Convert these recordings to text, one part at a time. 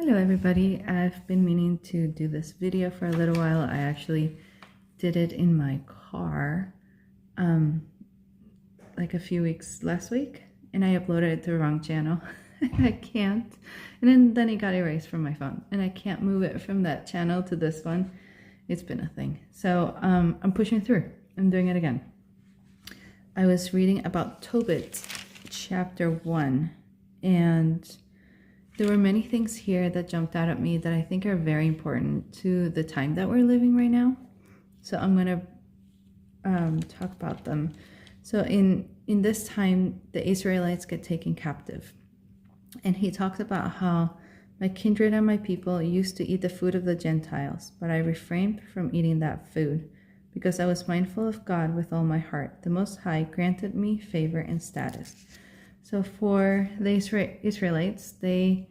Hello everybody, I've been meaning to do this video for a little while. I actually did it in my car like a few weeks last week, and I uploaded it to the wrong channel. I can't, and then it got erased from my phone and I can't move it from that channel to this one. It's been a thing. So I'm pushing through. I'm doing it again. I was reading about Tobit chapter 1, and there were many things here that jumped out at me that I think are very important to the time that we're living right now. So I'm going to talk about them. So in this time, the Israelites get taken captive. And he talks about how my kindred and my people used to eat the food of the Gentiles, but I refrained from eating that food because I was mindful of God with all my heart. The Most High granted me favor and status. So for the Israelites, they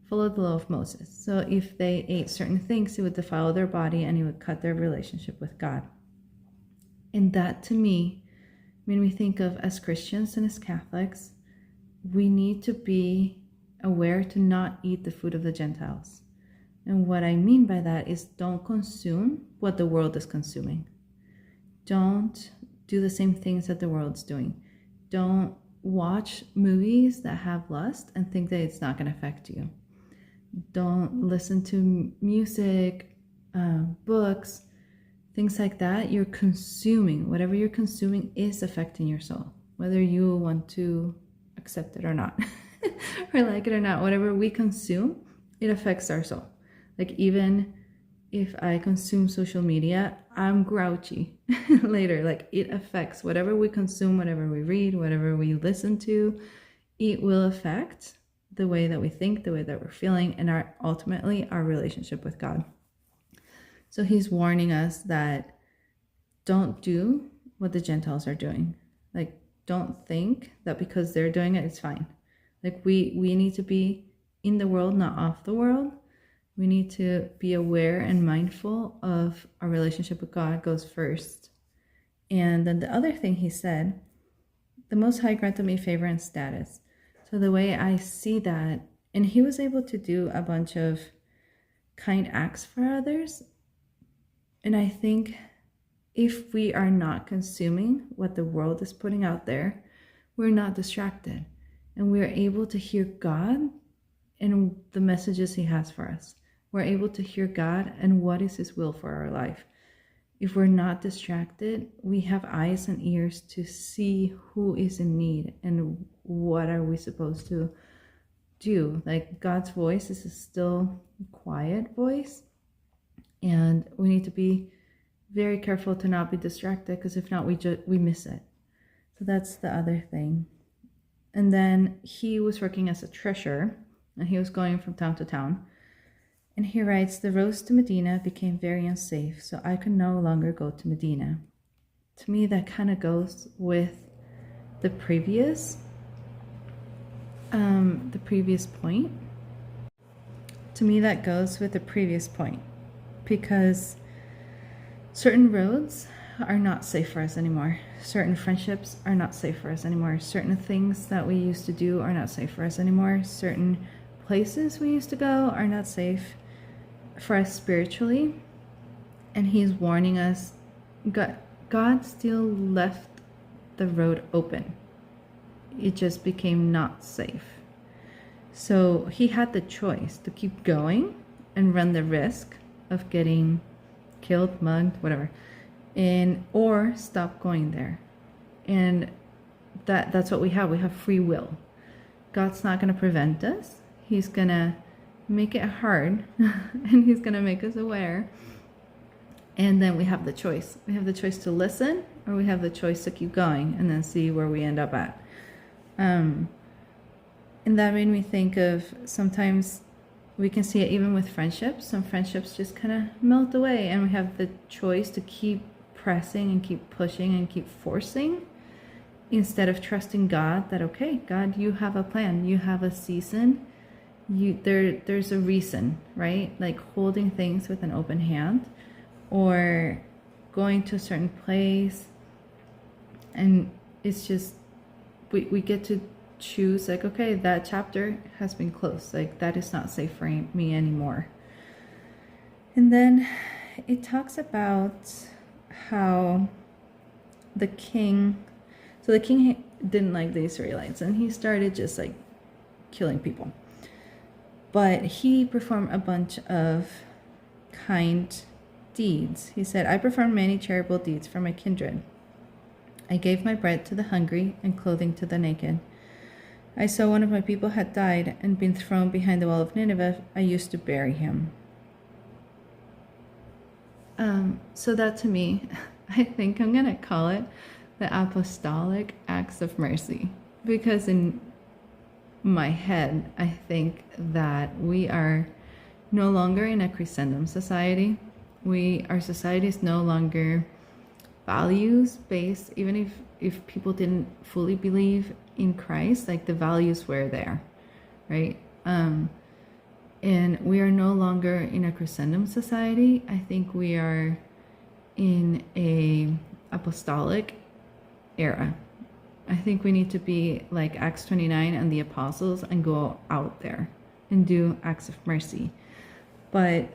followed the law of Moses. So if they ate certain things, it would defile their body and it would cut their relationship with God. And that, to me, when we think of as Christians and as Catholics, we need to be aware to not eat the food of the Gentiles. And what I mean by that is don't consume what the world is consuming. Don't do the same things that the world's doing. Don't watch movies that have lust and think that it's not going to affect you. Don't listen to music, books, things like that. You're consuming. Whatever you're consuming is affecting your soul, whether you want to accept it or not, or like it or not. Whatever we consume, it affects our soul. Like even if I consume social media, I'm grouchy later. Like it affects whatever we consume, whatever we read, whatever we listen to. It will affect the way that we think, the way that we're feeling, and ultimately our relationship with God. So he's warning us that don't do what the Gentiles are doing. Like don't think that because they're doing it, it's fine. Like we need to be in the world, not off the world. We need to be aware and mindful of our relationship with God goes first. And then the other thing he said, the Most High granted me favor and status. So the way I see that, and he was able to do a bunch of kind acts for others. And I think if we are not consuming what the world is putting out there, we're not distracted. And we're able to hear God and the messages he has for us. We're able to hear God and what is his will for our life. If we're not distracted, we have eyes and ears to see who is in need and what are we supposed to do. Like God's voice is a still quiet voice, and we need to be very careful to not be distracted, because if not, we miss it. So that's the other thing. And then he was working as a treasurer, and he was going from town to town. And he writes, the roads to Medina became very unsafe, so I could no longer go to Medina. To me, that kind of goes with the previous point. To me, that goes with the previous point, because certain roads are not safe for us anymore. Certain friendships are not safe for us anymore. Certain things that we used to do are not safe for us anymore. Certain places we used to go are not safe for us spiritually. And he's warning us, God still left the road open. It just became not safe. So he had the choice to keep going and run the risk of getting killed, mugged, whatever, or stop going there. And that's what we have. We have free will. God's not going to prevent us. He's going to make it hard and he's going to make us aware. And then we have the choice. We have the choice to listen, or we have the choice to keep going and then see where we end up at. And that made me think of, sometimes we can see it even with friendships. Some friendships just kind of melt away, and we have the choice to keep pressing and keep pushing and keep forcing, instead of trusting God that, okay, God, you have a plan, you have a season, there's a reason, right? Like holding things with an open hand, or going to a certain place, and it's just we get to choose like, okay, that chapter has been closed. Like that is not safe for me anymore. And then it talks about how the king didn't like the Israelites, and he started just like killing people. But he performed a bunch of kind deeds. He said, I performed many charitable deeds for my kindred. I gave my bread to the hungry and clothing to the naked. I saw one of my people had died and been thrown behind the wall of Nineveh. I used to bury him. So that to me, I think I'm going to call it the apostolic acts of mercy, because in my head, I think that we are no longer in a Christendom society. Our society is no longer values based, even if people didn't fully believe in Christ, like the values were there, right? And we are no longer in a Christendom society. I think we are in a apostolic era. I think we need to be like Acts 29 and the apostles and go out there and do acts of mercy. But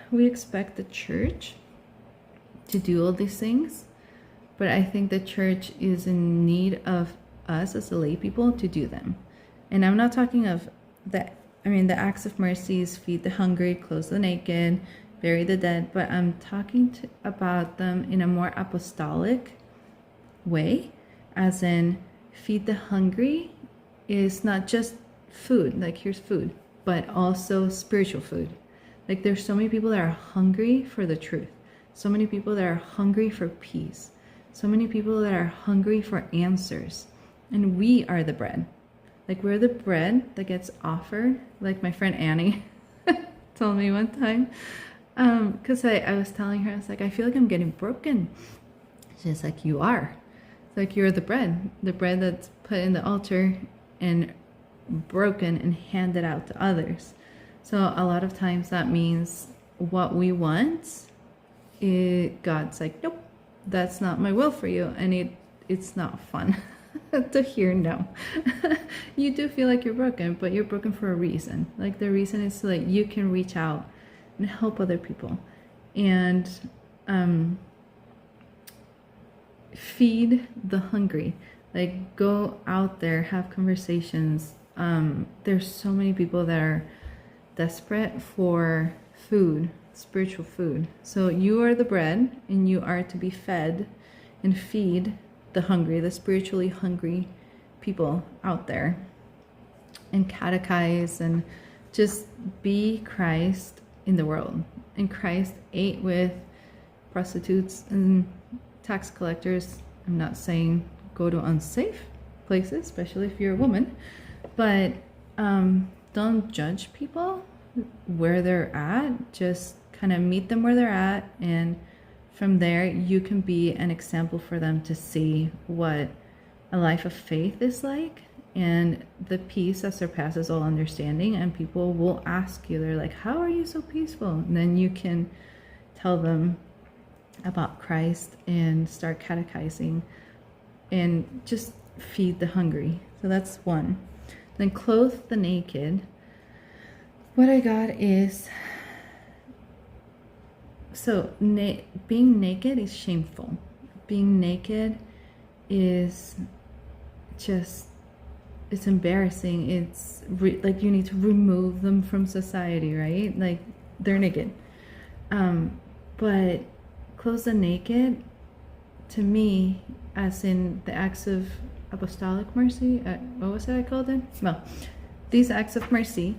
we expect the church to do all these things, but I think the church is in need of us as the lay people to do them. And I'm not talking of the acts of mercy is feed the hungry, clothe the naked, bury the dead, but I'm talking about them in a more apostolic way, as in feed the hungry is not just food, like here's food, but also spiritual food. Like there's so many people that are hungry for the truth, so many people that are hungry for peace, so many people that are hungry for answers, and we are the bread. Like we're the bread that gets offered, like my friend Annie told me one time, because I was telling her, I was like, I feel like I'm getting broken. She's like, you are. It's like you're the bread that's put in the altar and broken and handed out to others. So a lot of times that means what we want, God's like, nope, that's not my will for you, and it's not fun to hear no. You do feel like you're broken, but you're broken for a reason. Like the reason is so that you can reach out and help other people and feed the hungry. Like go out there, have conversations. There's so many people that are desperate for food, spiritual food. So you are the bread, and you are to be fed and feed the hungry, the spiritually hungry people out there, and catechize and just be Christ in the world. And Christ ate with prostitutes and tax collectors. I'm not saying go to unsafe places, especially if you're a woman, but don't judge people where they're at. Just kind of meet them where they're at, and from there you can be an example for them to see what a life of faith is like, and the peace that surpasses all understanding. And people will ask you, they're like, how are you so peaceful? And then you can tell them about Christ and start catechizing and just feed the hungry. So that's one. Then clothe the naked. What I got is, so being naked is shameful. Being naked is just, it's embarrassing. It's like you need to remove them from society, right? Like they're naked. But clothe the naked, to me, as in the acts of apostolic mercy, what was it I called it? Well, these acts of mercy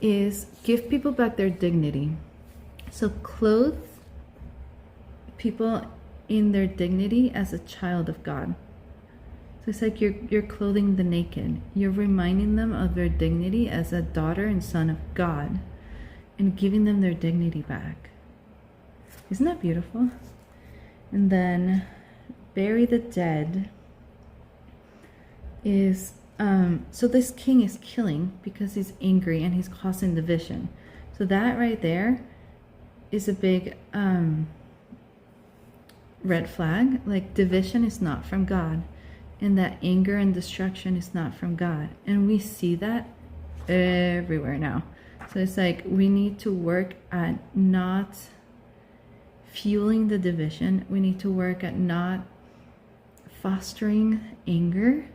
is give people back their dignity. So clothe people in their dignity as a child of God. So it's like you're clothing the naked. You're reminding them of their dignity as a daughter and son of God, and giving them their dignity back. Isn't that beautiful? And then bury the dead is, so this king is killing because he's angry and he's causing division. So that right there is a big red flag. Like division is not from God. and that anger and destruction is not from God. And we see that everywhere now. So it's like we need to work at not fueling the division. We need to work at not fostering anger.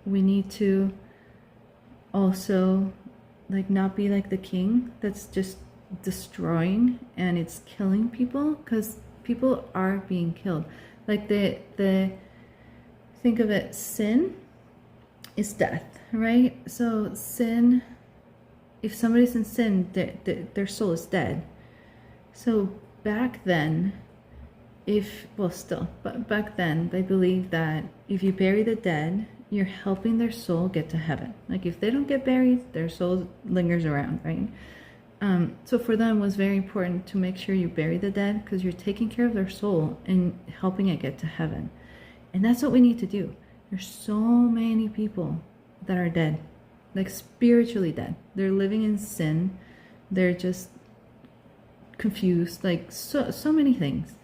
We need to also like not be like the king that's just destroying and it's killing people, because people are being killed. Like the think of it, sin is death, right? So sin, if somebody's in sin, their soul is dead. So back then, but back then they believed that if you bury the dead, you're helping their soul get to heaven. Like if they don't get buried, their soul lingers around, right? So for them it was very important to make sure you bury the dead, because you're taking care of their soul and helping it get to heaven. And that's what we need to do. There's so many people that are dead, like spiritually dead. They're living in sin. They're just confused, like so many things.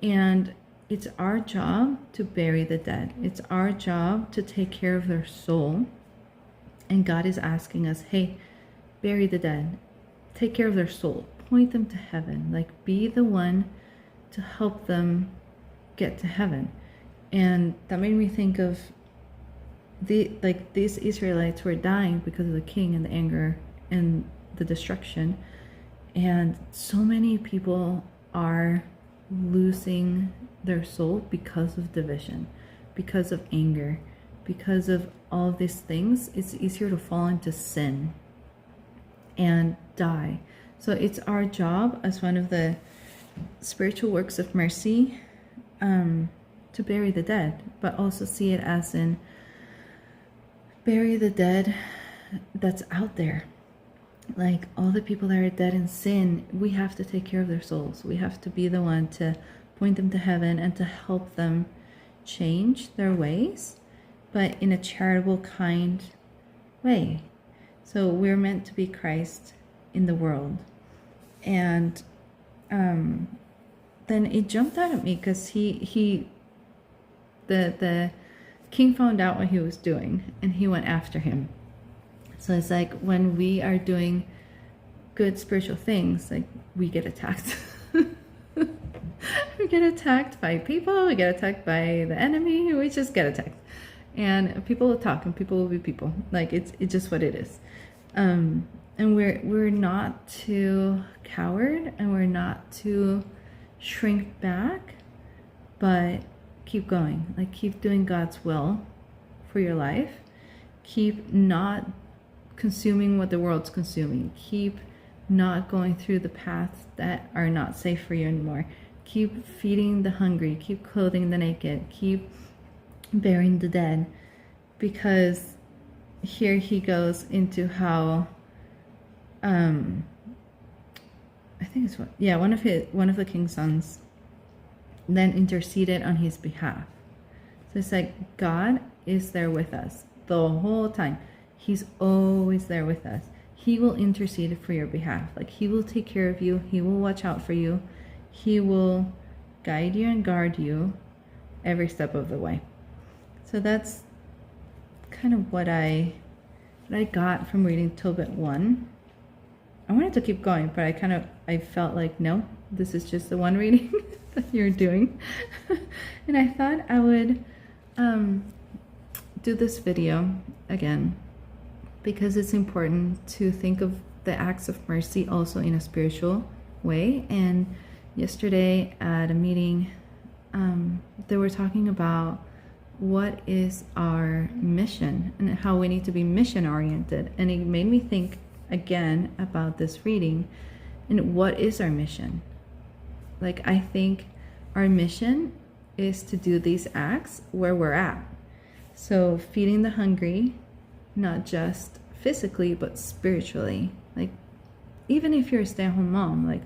And it's our job to bury the dead. It's our job to take care of their soul. And God is asking us, hey, bury the dead. Take care of their soul. Point them to heaven. Like, be the one to help them get to heaven. And that made me think of these Israelites were dying because of the king and the anger and the destruction. And so many people are losing their soul because of division, because of anger, because of all of these things. It's easier to fall into sin and die. So it's our job as one of the spiritual works of mercy to bury the dead, but also see it as in bury the dead that's out there. Like all the people that are dead in sin, we have to take care of their souls. We have to be the one to point them to heaven and to help them change their ways, but in a charitable, kind way. So we're meant to be Christ in the world. And then it jumped out at me because the king found out what he was doing and he went after him. So it's like when we are doing good spiritual things, like we get attacked. We get attacked by people, we get attacked by the enemy, we just get attacked. And people will talk and people will be people. Like it's just what it is. And we're not to coward and we're not to shrink back, but keep going. Like keep doing God's will for your life. Keep not consuming what the world's consuming. Keep not going through the paths that are not safe for you anymore. Keep feeding the hungry. Keep clothing the naked. Keep burying the dead. Because here he goes into how I think it's one of the king's sons then interceded on his behalf. So it's like God is there with us the whole time. He's always there with us. He will intercede for your behalf. Like he will take care of you. He will watch out for you. He will guide you and guard you every step of the way. So that's kind of what I got from reading Tobit 1. I wanted to keep going, but I felt like, no, this is just the one reading that you're doing. And I thought I would do this video again because it's important to think of the acts of mercy also in a spiritual way. And yesterday at a meeting, they were talking about what is our mission and how we need to be mission oriented. And it made me think again about this reading and what is our mission. Like I think our mission is to do these acts where we're at. So feeding the hungry, not just physically but spiritually. Like even if you're a stay-at-home mom, like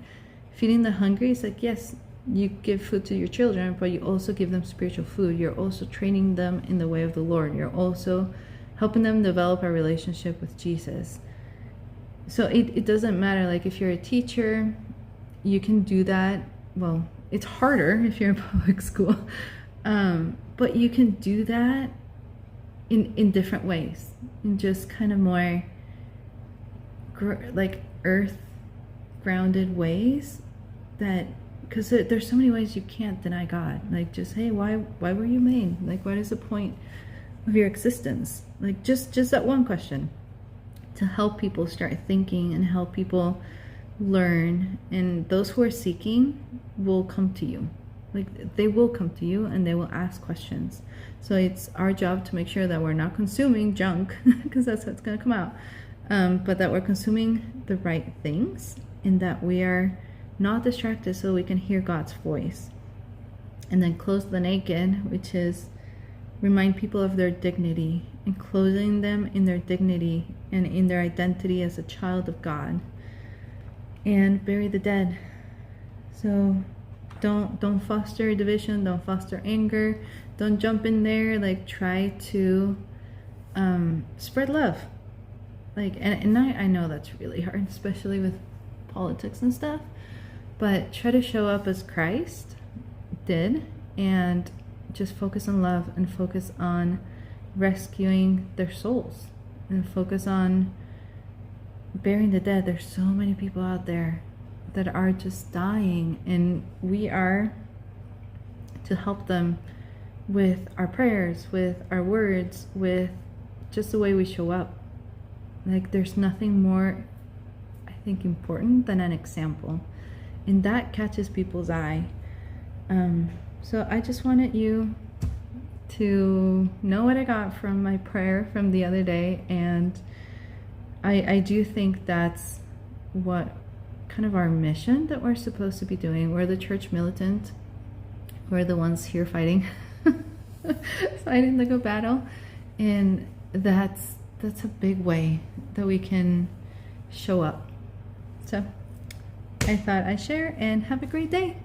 feeding the hungry is like, yes, you give food to your children, but you also give them spiritual food. You're also training them in the way of the Lord. You're also helping them develop a relationship with Jesus. So it doesn't matter, like if you're a teacher, you can do that. Well, it's harder if you're in public school, but you can do that in different ways, in just kind of more like earth grounded ways, that because there's so many ways you can't deny God. Like, just, hey, why were you made? Like, what is the point of your existence? Like, just that one question, to help people start thinking and help people learn. And those who are seeking will come to you. Like, they will come to you and they will ask questions. So it's our job to make sure that we're not consuming junk, because that's what's going to come out, but that we're consuming the right things, and that we are not distracted so we can hear God's voice. And then clothe the naked, which is remind people of their dignity, and clothing them in their dignity and in their identity as a child of God. And bury the dead. So don't foster division, don't foster anger, don't jump in there. Like, try to spread love. Like, and I know that's really hard, especially with politics and stuff, but try to show up as Christ did, and just focus on love, and focus on rescuing their souls, and focus on burying the dead. There's so many people out there that are just dying, and we are to help them with our prayers, with our words, with just the way we show up. Like, there's nothing more, I think, important than an example, and that catches people's eye. So I just wanted you to know what I got from my prayer from the other day, and I do think that's what kind of our mission that we're supposed to be doing. We're the church militant. We're the ones here fighting fighting the good battle, and that's a big way that we can show up. So I thought I'd share, and have a great day.